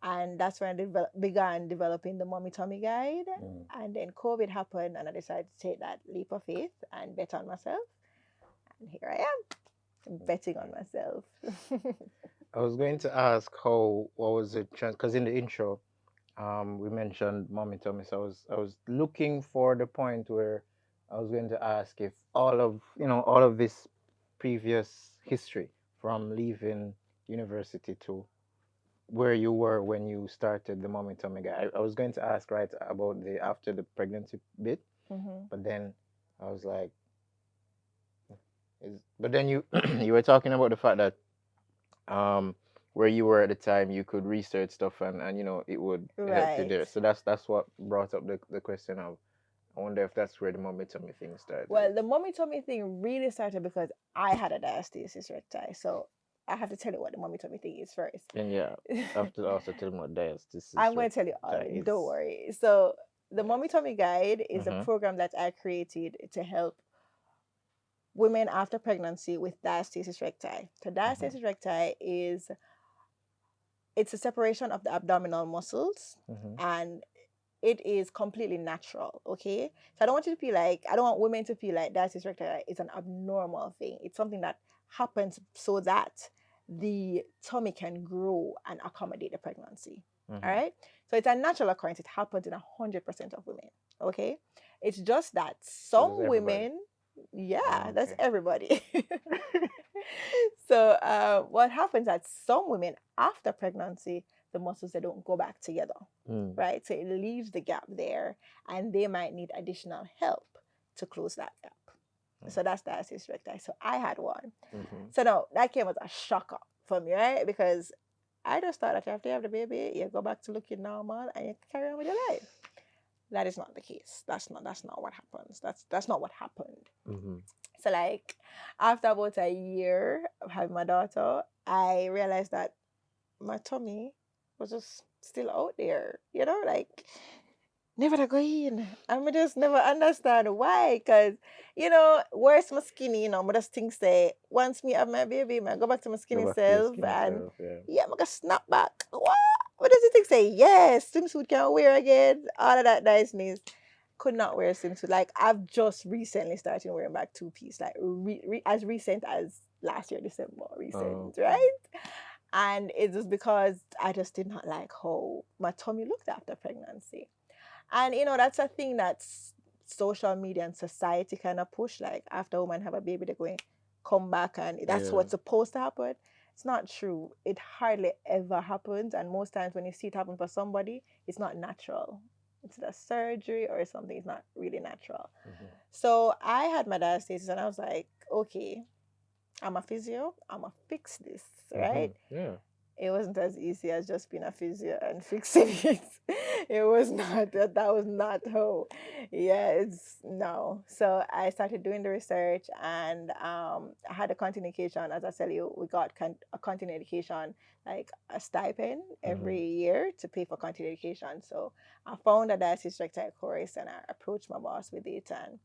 And that's when I began developing the Mommy Tummy Guide. Mm. And then COVID happened, and I decided to take that leap of faith and bet on myself. And here I am, betting on Okay. myself. I was going to ask how what was it because in the intro, we mentioned mommy tummy. So I was looking for the point where I was going to ask if all of this previous history from leaving university to where you were when you started the mommy tummy guy. I was going to ask right about the after the pregnancy bit, Hmm. but then I was like, but then you you were talking about the fact that um where you were at the time you could research stuff and it would help you Right. there. So that's what brought up the question of I wonder if that's where the mommy tummy thing started. Well, the Mommy Tummy thing really started because I had a diastasis recti. So I have to tell you what the Mommy Tummy thing is first. And yeah, after also tell me what I'm diastasis going to tell you all of that it. Don't is. worry. So the Yes. Mommy Tummy Guide is a Mm-hmm. program that I created to help women after pregnancy with diastasis recti. So Mm-hmm. diastasis recti is it's a separation of the abdominal muscles, Mm-hmm. and it is completely natural. Okay, so I don't want you to feel like I don't want women to feel like diastasis recti is an abnormal thing. It's something that happens so that the tummy can grow and accommodate the pregnancy. All Mm-hmm. right, so it's a natural occurrence. It happens in 100% of women. Okay, it's just that So that's some everybody. women, yeah, Oh, that's okay. everybody. So what happens that some women after pregnancy, the muscles they don't go back together, Mm. right? So it leaves the gap there, and they might need additional help to close that gap. So that's diastasis recti. So I had one. Mm-hmm. So no, that came as a shocker for me, right? Because I just thought that after you have the baby, you go back to looking normal and you carry on with your life. That is not the case. That's not what happens. That's not what happened. Mm-hmm. So like after about a year of having my daughter, I realized that my tummy was just still out there, like never to go in. I just never understand why. Cause where's my skinny, I just think say once me have my baby, I go back to my Go skinny back to your self skinny and self, yeah. yeah, I'm gonna snap back. What does it think say? Yes, swimsuit can wear again. All of that niceness. Could not wear a swimsuit. Like I've just recently started wearing back two piece, like as recent as last year December, Oh, recent, okay. right? And it's just because I just did not like how my tummy looked after pregnancy. And that's a thing that's social media and society kind of push. Like after a woman have a baby, they're going come back, and that's Yeah. what's supposed to happen. It's not true. It hardly ever happens, and most times when you see it happen for somebody, it's not natural. It's a surgery or something. It's not really natural. Mm-hmm. So I had my diastasis, and I was like, okay, I'm a physio. I'm a fix this, Mm-hmm. right? Yeah. It wasn't as easy as just being a physio and fixing it. It was not that was not how. Yeah, it's no. So I started doing the research, and I had a continuation. As I tell you, we got a continuing education, like a stipend Mm-hmm. every year to pay for continuing education. So I found a diastasis recti course, and I approached my boss with it, and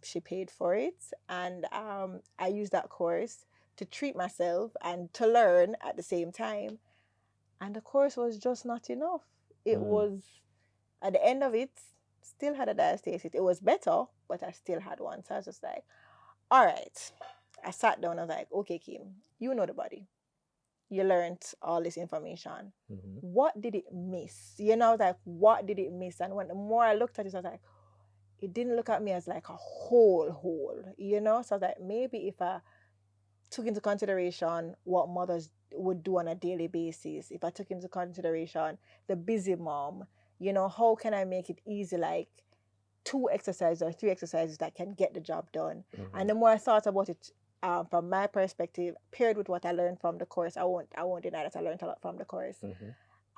she paid for it, and I used that course to treat myself and to learn at the same time. And the course was just not enough. It Mm. was at the end of it, still had a diastasis. It was better, but I still had one. So I was just like, all right. I sat down. I was like, okay, Kim, you know the body. You learned all this information. Mm-hmm. What did it miss? I was like, what did it miss? And when the more I looked at it, I was like, it didn't look at me as like a whole. So I was like, maybe if I took into consideration what mothers would do on a daily basis, if I took into consideration the busy mom, how can I make it easy, like two exercises or three exercises that can get the job done? Mm-hmm. And the more I thought about it, from my perspective, paired with what I learned from the course, I won't deny that I learned a lot from the course. Mm-hmm.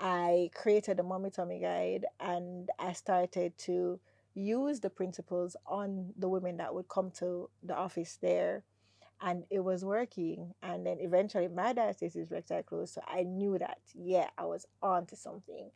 I created a Mommy Tummy Guide, and I started to use the principles on the women that would come to the office there, and it was working. And then eventually my diastasis recti closed, so I knew that, yeah, I was on to something.